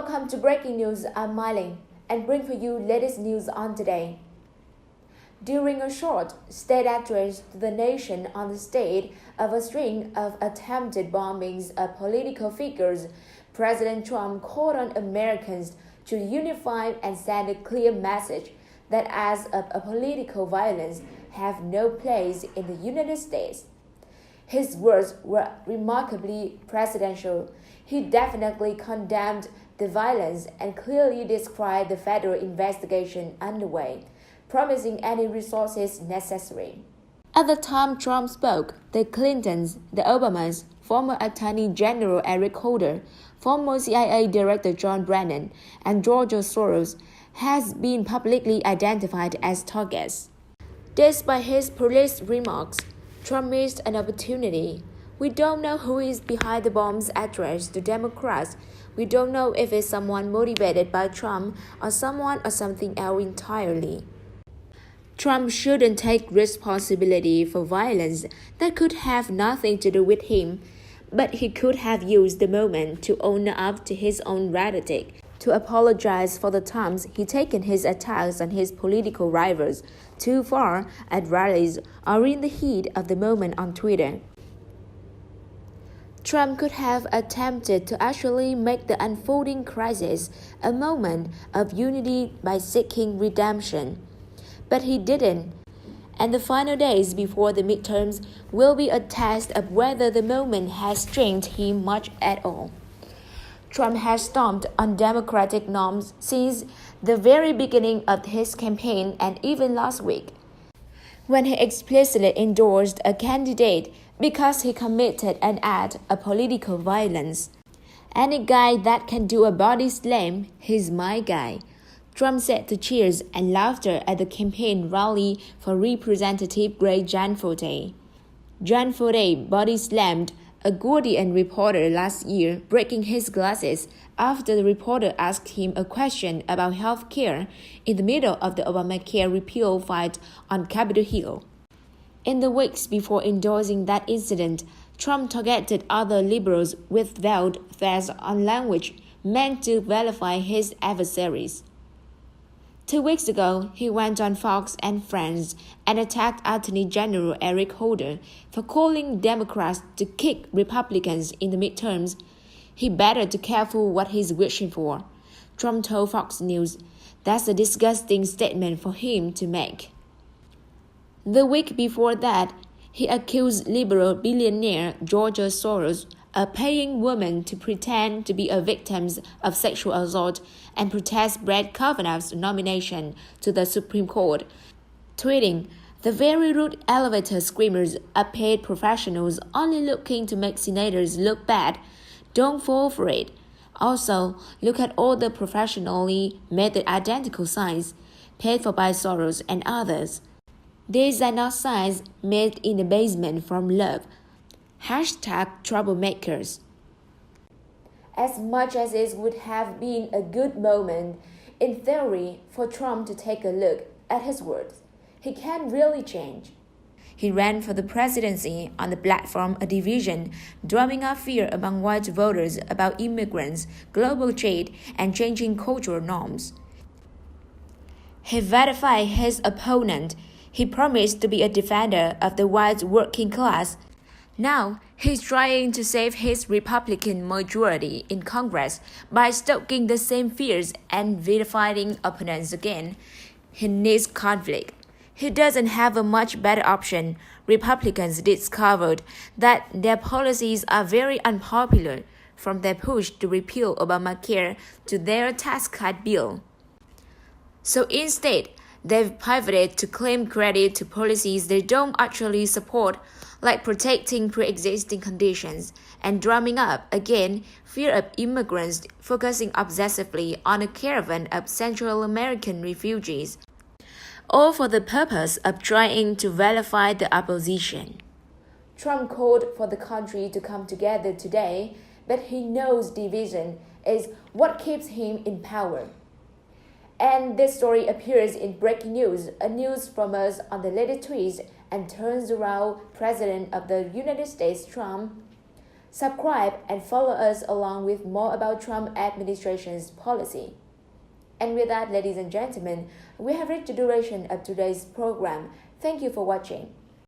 Welcome to Breaking News. I'm Myling and bring for you latest news on today. During a short state address to the nation on the state of a string of attempted bombings of political figures, President Trump called on Americans to unify and send a clear message that acts of political violence have no place in the United States. His words were remarkably presidential. He definitely condemned the violence and clearly described the federal investigation underway, promising any resources necessary. At the time Trump spoke, the Clintons, the Obamas, former Attorney General Eric Holder, former CIA Director John Brennan, and George Soros has been publicly identified as targets. Despite his police remarks, Trump missed an opportunity. We don't know who is behind the bombs addressed to Democrats. We don't know if it's someone motivated by Trump or someone or something else entirely. Trump shouldn't take responsibility for violence that could have nothing to do with him, but he could have used the moment to own up to his own rhetoric, to apologize for the times he taken his attacks on his political rivals too far at rallies or in the heat of the moment on Twitter. Trump could have attempted to actually make the unfolding crisis a moment of unity by seeking redemption. But he didn't, and the final days before the midterms will be a test of whether the moment has strengthened him much at all. Trump has stomped on democratic norms since the very beginning of his campaign and even last week, when he explicitly endorsed a candidate because he committed an act of political violence. Any guy that can do a body slam, he's my guy, Trump said to cheers and laughter at the campaign rally for Representative Greg Gianforte. Gianforte body slammed a Guardian reporter last year, breaking his glasses after the reporter asked him a question about health care in the middle of the Obamacare repeal fight on Capitol Hill. In the weeks before endorsing that incident, Trump targeted other liberals with veiled threats on language meant to vilify his adversaries. 2 weeks ago, he went on Fox and Friends and attacked Attorney General Eric Holder for calling Democrats to kick Republicans in the midterms. He better be careful what he's wishing for, Trump told Fox News. That's a disgusting statement for him to make. The week before that, he accused liberal billionaire George Soros of paying women to pretend to be victims of sexual assault and protest Brett Kavanaugh's nomination to the Supreme Court, tweeting, "The very rude elevator screamers are paid professionals only looking to make senators look bad. Don't fall for it. Also, look at all the professionally made identical signs, paid for by Soros and others. These are not signs made in the basement from love. #troublemakers. As much as it would have been a good moment, in theory, for Trump to take a look at his words, he can't really change. He ran for the presidency on the platform of division, drumming up fear among white voters about immigrants, global trade, and changing cultural norms. He vilified his opponent. He promised to be a defender of the white working class. Now, he's trying to save his Republican majority in Congress by stoking the same fears and vilifying opponents again. He needs conflict. He doesn't have a much better option. Republicans discovered that their policies are very unpopular, from their push to repeal Obamacare to their tax cut bill. So instead, they've pivoted to claim credit to policies they don't actually support, like protecting pre-existing conditions and drumming up, again, fear of immigrants, focusing obsessively on a caravan of Central American refugees, all for the purpose of trying to vilify the opposition. Trump called for the country to come together today, but he knows division is what keeps him in power. And this story appears in Breaking News, a news from us on the latest tweets and turns around President of the United States Trump. Subscribe and follow us along with more about Trump administration's policy. And with that, ladies and gentlemen, we have reached the duration of today's program. Thank you for watching.